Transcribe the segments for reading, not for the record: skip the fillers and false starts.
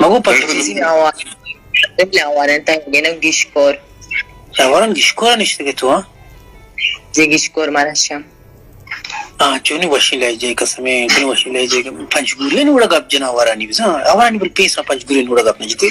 مگو پتہ چیزی آوارن تا گنا گیشکور آوارن گیشکور نشته که تو جی گیشکور مرشم چونی وشی لهجه قسمه کنی وشی لهجه پنجگوری نوڑا گپ جنا آوارانی بس آوارانی بل پیسا پنجگوری نوڑا گپ نجتی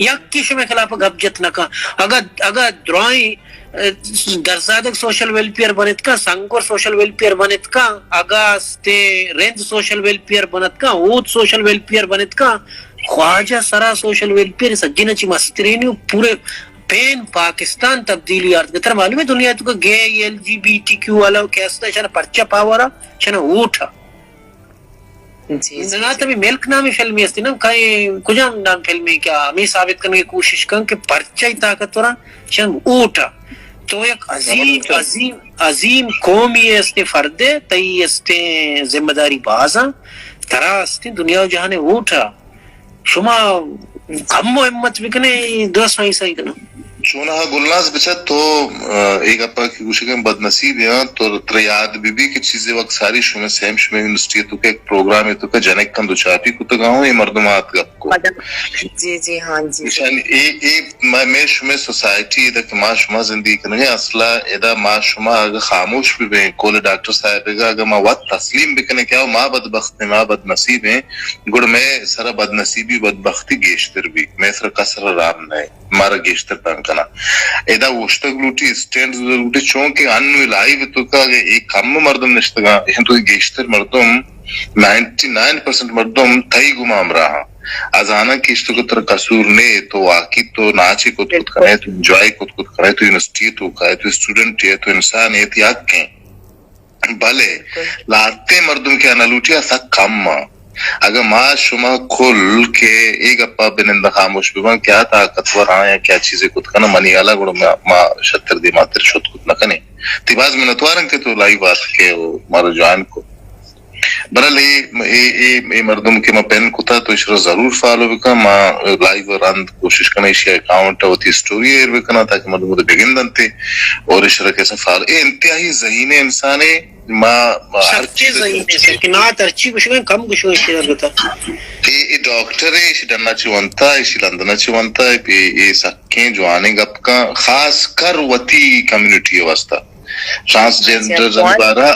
یک کی شما خلاف گپ جت نکا اگر درائی درزادک سوشل ویلفیئر بنت کا سنگور سوشل ویلفیئر بنت کا اگر ستے رند سوشل ویلفیئر بنت کا اوت سوشل ویلفیئر بنت کا خواجہ سرا سوشل ویلفیئر سجنہ چی مسترینیو پورے پین پاکستان تبدیلی آرد گتر معلوم ہے دنیا تو کہ گے L G B T Q والا کیستا ہے چانا پرچا پاورا چانا اوٹا نا تبھی ملک نامی فلمی ہستی نا کئی کجان نام فلمی کیا ہمیں ثابت کرنے کی کوشش کریں کہ پرچہ ہی طاقتورا چند اوٹا تو ایک عظیم قومی استے فردے تئی استے ذمہ داری بازا ترا استے دنیا و جہانے اوٹا شما کم و امت بکنے درست نہیں صحیح کنا چونہ گلناز بچا تو ایک اپا کی کوشش کریں بد نصیب ہے تو تریاد بی بی کی چیزیں وقت ساری شمیں سیم شمیں یونیورسٹی تو کہ ایک پروگرام ہے تو کہ جنک کندو چاپی کو تو گاؤں یہ مردمات گپ کو جی ہاں جی میں شمیں سوسائٹی ادا کہ ما شما زندگی کرنگے اصلا ادا ما شما اگر خاموش بھی بیں کول ڈاکٹر صاحب اگر اگر ما وقت تسلیم بکنے کیا ہو ما بدبخت ہیں ما بد نصیب ہیں گوڑ میں سرا بد نصیبی بدبختی گیشتر بھی میں سرا کسر رام نئے مارا گیشتر پانکنا ایدا وشتگ لوٹی سٹینڈز لوٹی چونکہ انوی لائیو تو کہ ایک کم مردم نشتگا یہاں تو گیشتر مردم 99% مردم تھئی گمام رہا ازانا کیشتو کو تر قصور نے تو واقعی تو ناچی کت کت کرے تو انجوائی کت کت کرے تو یونیورسٹی تو کھائے تو اسٹوڈنٹ ہے تو انسان ہے تو آکیں بھلے لاتے مردم کے انالوٹیا سا کم اگر ما شما کھل کے ایک اپا بنندہ خاموش بیوان کیا طاقتور ہاں یا کیا چیزیں کت کنا منی آلا گوڑا ما شتر دی ماتر شد کت نکنے تی باز منتوارن کے تو لائی بات کے مارا جوان کو برحال ای مردم کے ما پین کتا تو اشرا ضرور فالو بکا ما لائیو راند کوشش کنا اشیا اکاؤنٹ ہوتی سٹوری ایر بکنا تاکہ مردم دے بگندن تے اور اشرا کیسا فالو انتہائی ذہین انسانے ما ہر چیز سکنات ارچی کشویں کم کشویں اشتر بتا ای ڈاکٹر ہے اسی ڈننا چیوانتا اسی لندنا چیوانتا ای سکیں جوانے گپ کا خاص کر وطی کمیونٹی واسطہ ٹرانسجنڈر زنبارہ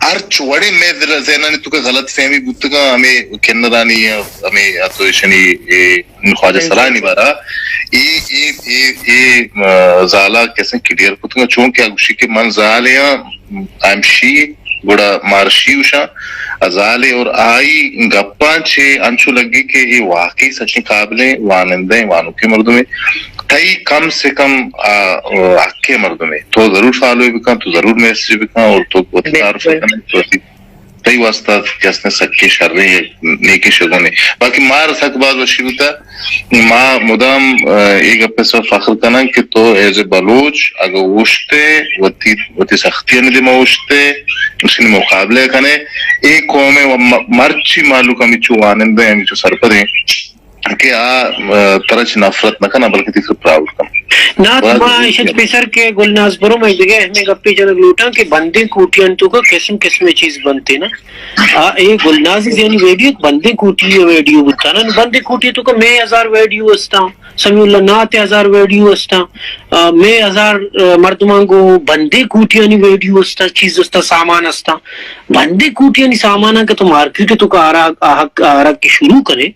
ارچ وڑی میں زینانی تو کہ غلط فہمی بودتا ہمیں کنرانی ہمیں تو اشنی خواجہ سرانی بارا ای زالا کیسے کلیئر کتنگا چونکہ اگوشی کے من زالیا امشی گوڑا مارشی وشا ازالے اور آئی گپاں چھے انچو لگی کہ یہ واقعی سچیں قابلیں وانندیں وانوں کے مردوں میں تئی کم سے کم آکے مردوں میں تو ضرور فالو بکن تو ضرور میسج بکن اور تو تعارف بکن تو تئی واسطہ کیسنے سکے شر رہی ہے نیکی شگوں نے باقی مار سک باز وشی ہوتا ما مدام ایک اپنے سے فخر کرنا کہ تو ایز بلوچ اگر وشتے وتی سختی انلی ما وشتے اسی نے مقابلے کرنے ایک قوم مرچی مالو کمی چوانندے ہمیں چو سرپدیں کہ ترچ نفرت نہ کرنا بلکہ تیسر پراؤڈ کم نا تمہا اشت پیسر کے گلناز برو میں دیگے ہمیں گپی جنگ لوٹا کہ بندے کوٹیاں تو کا قسم چیز بنتے نا ایک گلناز یعنی ویڈیو بندے کوٹی ویڈیو بتا نا بندے کوٹی تو کا میں 1000 ویڈیو استا سمیع اللہ نات 1000 ویڈیو استا میں 1000 مردمان کو بندے کوٹیاں نی ویڈیو استا چیز استا سامان استا بندے کوٹیاں نی سامانا کہ تو مارکیٹ تو کا آرہ کی شروع کرے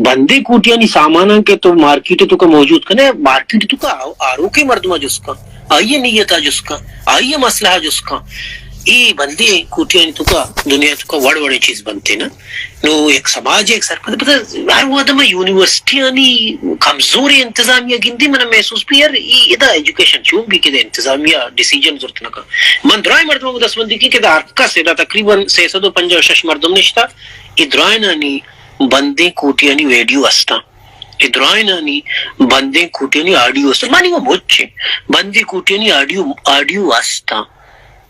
بندے کوٹیاں نی سامانا کہ تو مارکیٹ تو کا موجود کرے مارکیٹ تو کا آرو کے مردمہ جس کا آئیے نیتا جس کا آئیے مسئلہ جس کا ای بندے کوٹیاں تو کا دنیا تو کا وڑ چیز بنتے نا نو ایک سماج ایک سرپد پتا ہر وہ آدم یونیورسٹیاں نی کمزوری انتظامیہ گندی منہ محسوس بھی یار ای ادا ایجوکیشن چون بھی کہ انتظامیہ ڈیسیجن ضرورت نہ کا من درائی مردموں کو 10 بندی کی کہ ارکا سے تقریباً 656 مردم نشتا ادرائی نانی بندے کوٹیاں نی ویڈیو استا ادرائنانی بندے کوٹینی آڈیو است مانی وہ بچے بندے کوٹینی آڈیو واسطا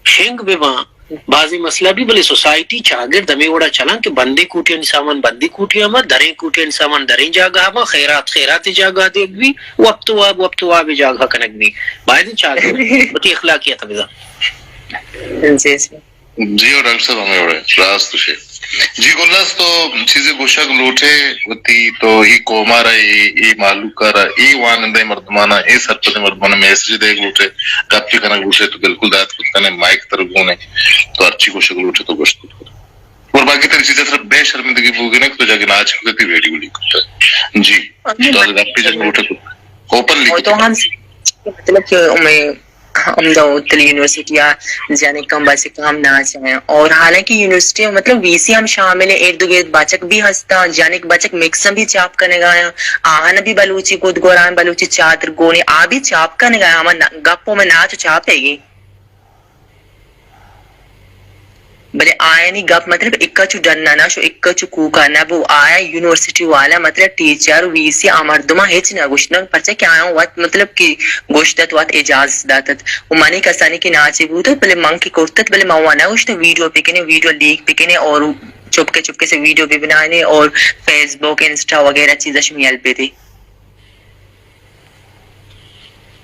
شنگ بے وہاں بعضی مسئلہ بھی بلے سوسائٹی چاگر دمے وڑا چلان کہ بندے کوٹین سامان بندی کوٹیا ما دریں کوٹین سامان دریں جاگہ ما خیرات جاگہ دیکھ بھی وقت واب جاگہ کنک بھی باید چاگر بتی اخلاقیت بزا جی اور ڈاکٹر صاحب ہمیں وڑے راست تو جی گلناز تو چیزیں گوشک لوٹے ہوتی تو ہی کومارا ای معلوکارا ای وانندے مردمانا ای سرپتے مردمانا میسج دے لوٹے کپی کنک لوٹے تو بالکل دایت کتنے مائک ترگونے تو ارچی گوشک لوٹے تو گوشت کتنے اور باقی تک چیزیں صرف بے شرمندگی بھوگنے تو جاگے ناچ کرتی ویڈیو لیک ہوتا ہے جی تو آدھے کپی جنگ لوٹے تو اوپن لیک تو ہم مطلب کہ امداد یونیورسٹی جانے کم بچے کام نہ چاہیں اور حالانکہ یونیورسٹی مطلب وی سی ہم شامل ہیں ارد گرد بچک بھی ہستا جانے بچک مکسم بھی چاپ کرنے گایا آہن بھی بلوچی گود گوران بلوچی چادر گونے آ بھی چاپ کرنے گایا ہمیں گپوں میں ناچ چاپے گی بلے آیا نہیں گپ مطلب اکا چو ڈرنا نا شو اکا چو کوکانا وہ آیا یونیورسٹی والا مطلب ٹیچر وی سی آمردما ہیچ نا گوشنا پرچا کیا آیا وقت مطلب کی گوشتت وقت اجازت داتت و منی کسانی کی ناچے بودت بلے من کی کرتت بلے موانا گوشنا ویڈیو پکنے ویڈیو لیک پکنے اور چپکے سے ویڈیو بھی بنانے اور فیس بک انسٹا وغیرہ چیزیں شمیل پہ دی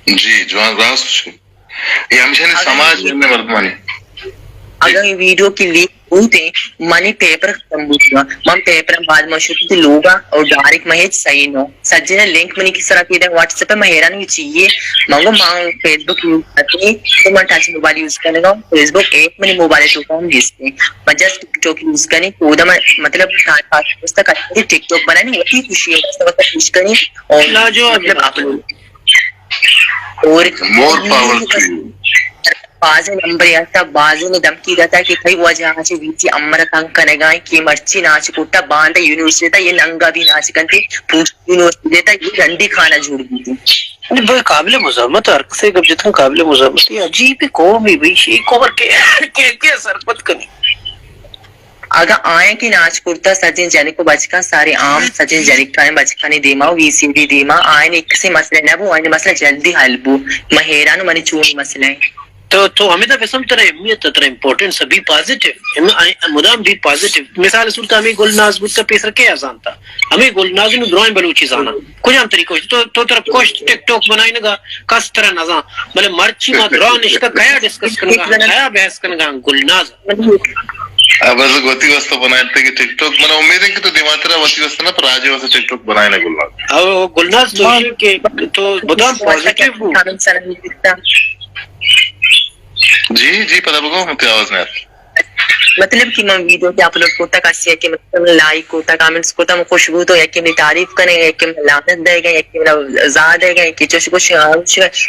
جی جوان راست یہ ہمیشہ نے سماج میں مردمانی اگر یہ ویڈیو کی لیک ہوتے منی پیپر ختم ہوتا من پیپر بعد مشہور تھی لوگا اور ڈائریکٹ مہیج صحیح نو سجنے لنک منی کس طرح کیدے واٹس ایپ پہ مہیران بھی چاہیے مانگو مان فیس بک یوز کرتے ہیں تو من ٹچ موبائل یوز کرنے گا فیس بک ایپ منی موبائل تو کام دیستے من جس ٹک ٹاک یوز کرنے تو دا من مطلب ٹائم پاس ہوستا کرتے ہیں ٹک ٹاک بنانے وقتی خوشی ہے وقت خوش کرنے اور مطلب آپ لوگ اور مور پاور ٹو یو بعض نمبر یا بعض نے دمکی دیتا ہے کہ بھائی وہ جہاں سے ویچی امرا تنگ کرنے گائیں کہ مرچی ناچ کوٹا باندھا یونیورسٹی دیتا یہ ننگا بھی ناچ کرتے یونیورسٹی دیتا یہ رنڈی کھانا جھوڑ دی تھی بھائی قابل مزاحمت ارک سے کب جتنا قابل مزاحمت یہ عجیب قوم ہی بھائی شیخ عمر کے سرپت کرنی اگر آئیں کہ ناچ کرتا سجن جنک کو بچکا سارے عام سجن جنک کا بچکانے دیما وی سی بھی دیما آئین ایک سے مسئلہ نہ وہ آئین مسئلہ جلدی حل بو مہیران منی چون مسئلہ ہے تو ہمیں تو قسم طرح اہمیت طرح امپورٹنس بھی پازیٹیو مدام بھی پازیٹیو مثال صورت ہمیں گلناز بود کا پیسر کیا آزان تھا ہمیں گلناز نے برائیں بلوچی زانا کچھ ہم طریقہ تو طرف کوشت ٹک ٹاک بنائی نگا کس طرح نظام بلے مرچی ما دران اس کا کیا ڈسکس کرنگا کیا بحث کرنگا گلناز اب ایسا گوتی واسطہ بنائے تھے کہ ٹک ٹاک بنا امید ہے کہ تو دیماترہ واتی واسطہ نا پر آجے واسطہ ٹک ٹاک بنائے نا گلناز گلناز تو مدام پازیٹیو جی پتہ بگو ہم تے آواز نہیں آتی مطلب کہ میں ویڈیو کی اپلوڈ کرتا کسی ہے کہ مطلب لائک ہوتا کامنٹس کرتا میں خوشبو تو یا کہ میری تعریف کریں یا کہ میں لعنت دے گا یا کہ میرا زا دے گا یا کہ چوش کچھ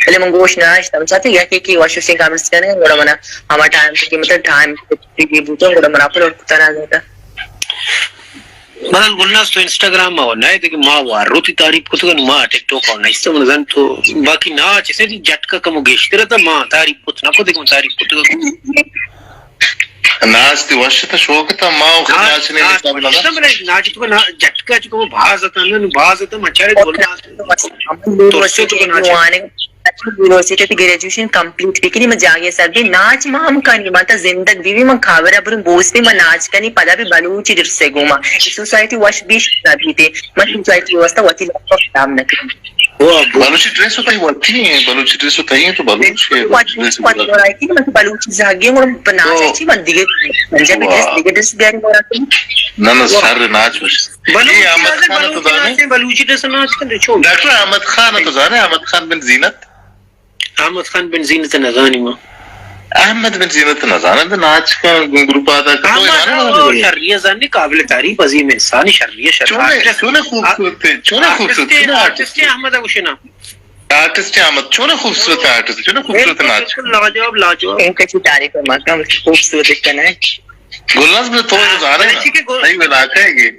پہلے میں گوش نہ آشتا ہم چاہتے یا کہ واشو سے کامنٹس کریں گوڑا منا ہما ٹائم کہ مطلب ٹائم کی بوتوں گوڑا منا اپلوڈ کرتا نہ دیتا مثلا گلناز تو انسٹاگرام میں ہونا ہے کہ ماں واروتی تعریف کو تو ماں ٹک ٹاک ہونا اس سے منظم تو باقی ناچ اسے جھٹکا کم گیشتے رہتا ماں تعریف کو نہ کو دیکھ تعریف کو ناچ تی وشتا شوق تا ماں اخر ناچ نہیں حساب لگا ناچ تو جھٹکا چکو بھاز آتا ہے بھاز آتا مچھائے گلناز تو سے تو ناچ یونیورسٹی تی گریجویشن کمپلیٹ بھی کنی میں جاگے سر بھی ناچ ماں ہم کنی ماتا زندگ بھی میں کھاورا برن بوس بھی میں ناچ کنی پدا بھی بلوچی در سے گوما سوسائٹی وش بھی شکنا بھی تے میں سوسائٹی واسطہ واتی لگتا خرام نکنی بلوچی ڈریس ہوتا ہی واتی ہیں بلوچی ڈریس ہوتا ہی ہیں تو بلوچی بلوچی زاگی ہوں ناچ اچھی من دیگے پنجابی ڈریس گیاری مورا کنی نا سر ناچ بلوچی ڈریس ناچ کن چھوڑ ڈاکٹر احمد خان تو زانے احمد خان بن زینت احمد خان بن زینت نزانی ماں احمد بن زینت نزانی ناچ کا گروپ آتا ہے شرریہ زانی قابل تعریف عظیم انسانی شرریہ چونے خوبصورت ہے چونے خوبصورت ہے آرٹسٹ احمد اگوشنا آرٹسٹ احمد چونے خوبصورت ہے آرٹسٹ چونے خوبصورت ناچ لاجواب ان کا چی تعریف ہے ماں خوبصورت کنا ہے گلناز میں تو زارے نا صحیح علاقہ ہے یہ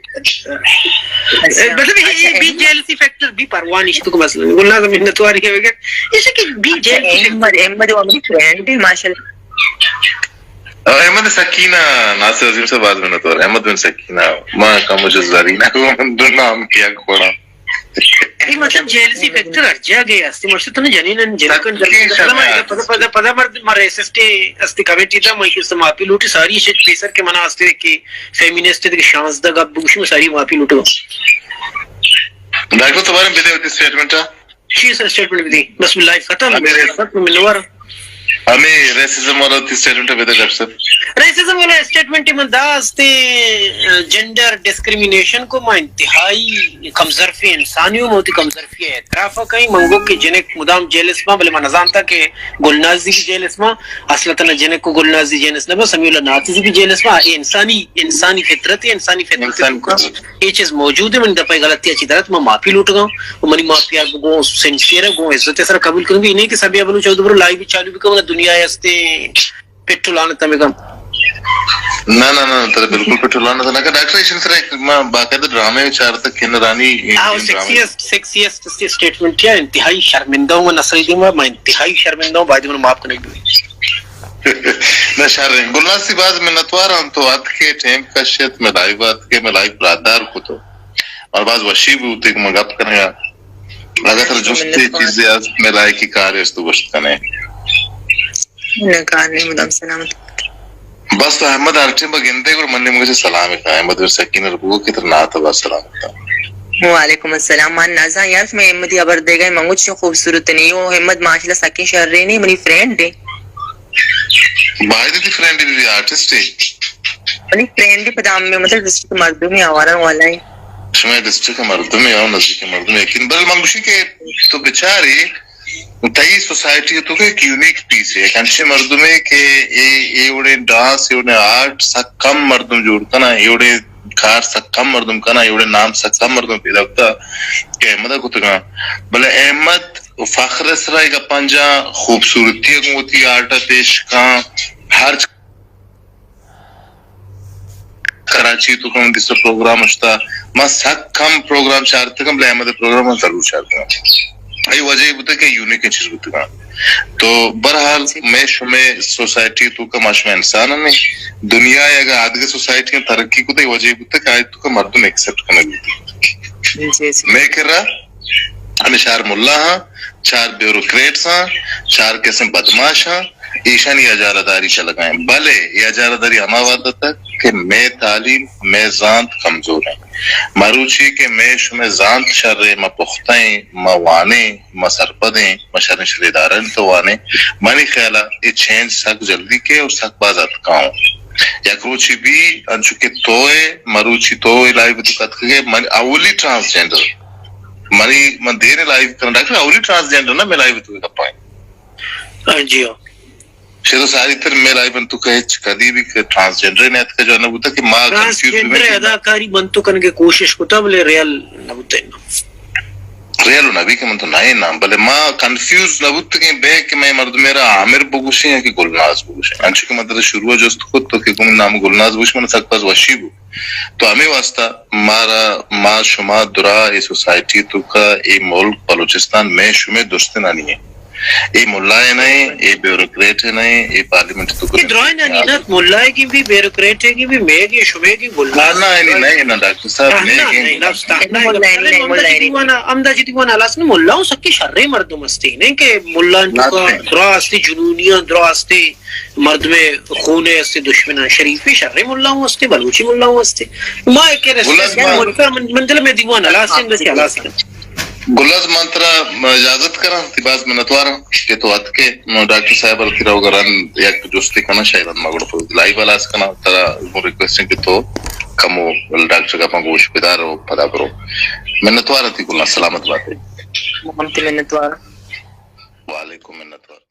مطلب یہ بی جیلسی فیکٹر بھی پروانی شتو کو مسئلہ گلناز محنتواری ہے وغیر اسے کہ بی جیلسی احمد وہ میری فرینڈ ہے ماشاءاللہ احمد سکینہ ناصر عظیم سے بات محنتوار احمد بن سکینہ ماں کا مجھے زرینہ کو من دو نام کیا کھوڑا این مطلب جیلسی فیکٹر ارجاگه است مشتونه جنینن جنکن پدا مرد اسستی است کمیتی تا مای که ماپی لوٹی ساری شت پیسر کے منا است کی فیمینسٹ کے شانس دا گبوش میں ساری ماپی لوٹو ڈاکٹر تمہارے بھی دے اسٹیٹمنٹ شی سر اسٹیٹمنٹ بھی بس لائف ختم ملوار ہمیں ریسزم اور اسٹیٹمنٹ بھی دے ڈاکٹر صاحب ریسزم والا اسٹیٹمنٹ میں داستے جنڈر ڈسکریمینیشن کو ما انتہائی کمزرفی انسانیوں موتی کمزرفی ہے اعتراف کہیں منگو کے جنک مدام جیل اسما بلے ما نظام تھا کہ گلنازی کی جیل اسما اصلتاً جنک کو گلنازی جیل اسما بس سمیع اللہ ناتیزی کی جیل اسما انسانی فطرت ہے انسانی فطرت یہ چیز موجود ہے من دپائی غلطی اچھی طرح میں معافی لوٹ گا اور منی معافی آپ کو سنسیر ہے گو عزت سر قبول کروں گی انہیں کہ سبھی ابنو چودہ برو لائی بھی چالو بھی کروں دنیا ہستے پیٹرول آنے تمہیں کم نہ ترے بالکل پیٹرول آنے تھا ڈاکٹر ایشن سر ایک باقاعدہ ڈرامے وچار تک کن رانی سیکسیسٹ اسٹیٹمنٹ کیا انتہائی شرمندہ ہوں میں نصری دوں میں انتہائی شرمندہ ہوں بعد میں معاف کرنے کی نہ شرم گلناز سی باز میں نتوارا ہم تو آت کے ٹیم کا شیط میں لائیو آت کے میں لائیو برادار کو تو اور باز وشی بھی ہوتے کہ میں گپ کرنے گا اگر تر جستی چیزیں آز میں لائے کی کار ہے اس تو وشت کرنے نکار نہیں مدام سلامت بس تو احمد آرٹیم با گندے اور مننے مجھے سلام ہے احمد اور سکین ربو کی طرح ناتا با سلامت وعلیکم السلام مان نازا یار میں احمدی عبر دے گئے منگوچ شو خوبصورت نہیں ہو احمد ماشاءاللہ سکین شہر رہی نہیں منی فرینڈ ہے باہر دی فرینڈ بھی آرٹسٹ ہے منی فرینڈ بھی پدام میں مطلب ڈسٹرکٹ مردوں میں آوارا والا ہے شما ڈسٹرکٹ مردوں میں آؤں نزدیک مردوں میں لیکن بل منگوشی کے تو بچاری تئی سوسائٹی تو کہ ایک یونیک پیس ہے ایک انشے مردوں میں کہ ایوڑے ڈانس ایوڑے آرٹ سک کم مردم جوڑ کنا ایوڑے کار سک کم مردم کنا ایوڑے نام سک کم مردم پیدا ہوتا کہ احمدہ کو تکنا بلے احمد فخر اسرائی کا پنجا خوبصورتی کو ہوتی آرٹا پیش کان ہر کراچی تو کم دیسا پروگرام اشتا ما سک کم پروگرام چارتا کم بلے احمد پروگرام ضرور چارتا ای وجہ بتا کہ یونیک چیز بتا تو برحال میں شمیں سوسائٹی تو کا معاشمہ انسان ہے دنیا یا اگر آدھگا سوسائٹی ترقی کو تو وجہ بتا کہ آج تو کا مردم ایکسپٹ کرنے بتا میں کر رہا ہمیں چار ملا ہاں چار بیوروکریٹس ہاں چار قسم بدماش ہاں ایشان یہ اجارہ داری چلگائیں بلے یہ اجارہ داری ہما وعدہ تک کہ میں تعلیم میں زانت کمزور ہیں مروچی کہ میں شمیں زانت شر رہے ما پختائیں ما وانے ما سرپدیں ما شرن شریدارن تو وانے مانی خیالہ یہ چینج سک جلدی کے اور سک باز اتکاؤں یک روچی بھی انچو کہ توئے مروچی توئے لائیو دکت کے اولی ٹرانسجینڈر مانی من دینے لائیو کرنا ڈاکٹر اولی ٹرانسجینڈر نا میں لائیو دکت پائیں جی ہو شیدو ساری تر میں لائیو بنتو کہ کدی بھی ٹرانسجینڈر نیت کا جو ہے نبوتا کہ ماں ٹرانسجینڈر اداکاری بنتو کرنے کے کوشش کو تب لے ریال نبوتا ہے ریالو نبی کہ من تو نائے نام بلے ماں کنفیوز نبوتا کہ بے کہ میں مرد میرا عامر بگوشی ہے کہ گلناز بگوشی ہے انچو کہ مدد شروع جو است خود تو کہ گم نام گلناز بگوشی من سک پاس وشی بو تو ہمیں واسطہ ماں شما درا ای سوسائٹی تو کا ای ملک بلوچستان میں شمیں دوستنا نہیں ہے یہ ملائے نہیں یہ بیوروکریٹ ہے نہیں یہ پارلیمنٹ تو یہ درائے نہیں ملائے کی بھی بیوروکریٹ ہے کی بھی میں کی شمع کی گلنانا ہے نہیں نا ڈاکٹر صاحب امدہ جی دیوان علاس نے ملاؤں سکی شرعی مردم استی نہیں کہ ملان درا استی جنونیاں درا استی مرد میں خونے استی دشمنہ شریفی شرعی ملاؤں استی بلوچی ملاؤں استی ماں ایک منزل میں دیوان علاس نے علاس گلز منترا اجازت کرا تیباز میں نتوارا کہ تو ات کے ڈاکٹر صاحب رتی رہو گران یک جوستی کنا شاید مگڑ پر لائیو علاس کنا ترا ریکویسٹنگ کہ تو کمو ڈاکٹر کا پنگوش پیدار ہو پدا برو میں نتوارا تھی گلنا سلامت بات ہے محمد میں نتوارا وعلیکم منتوارا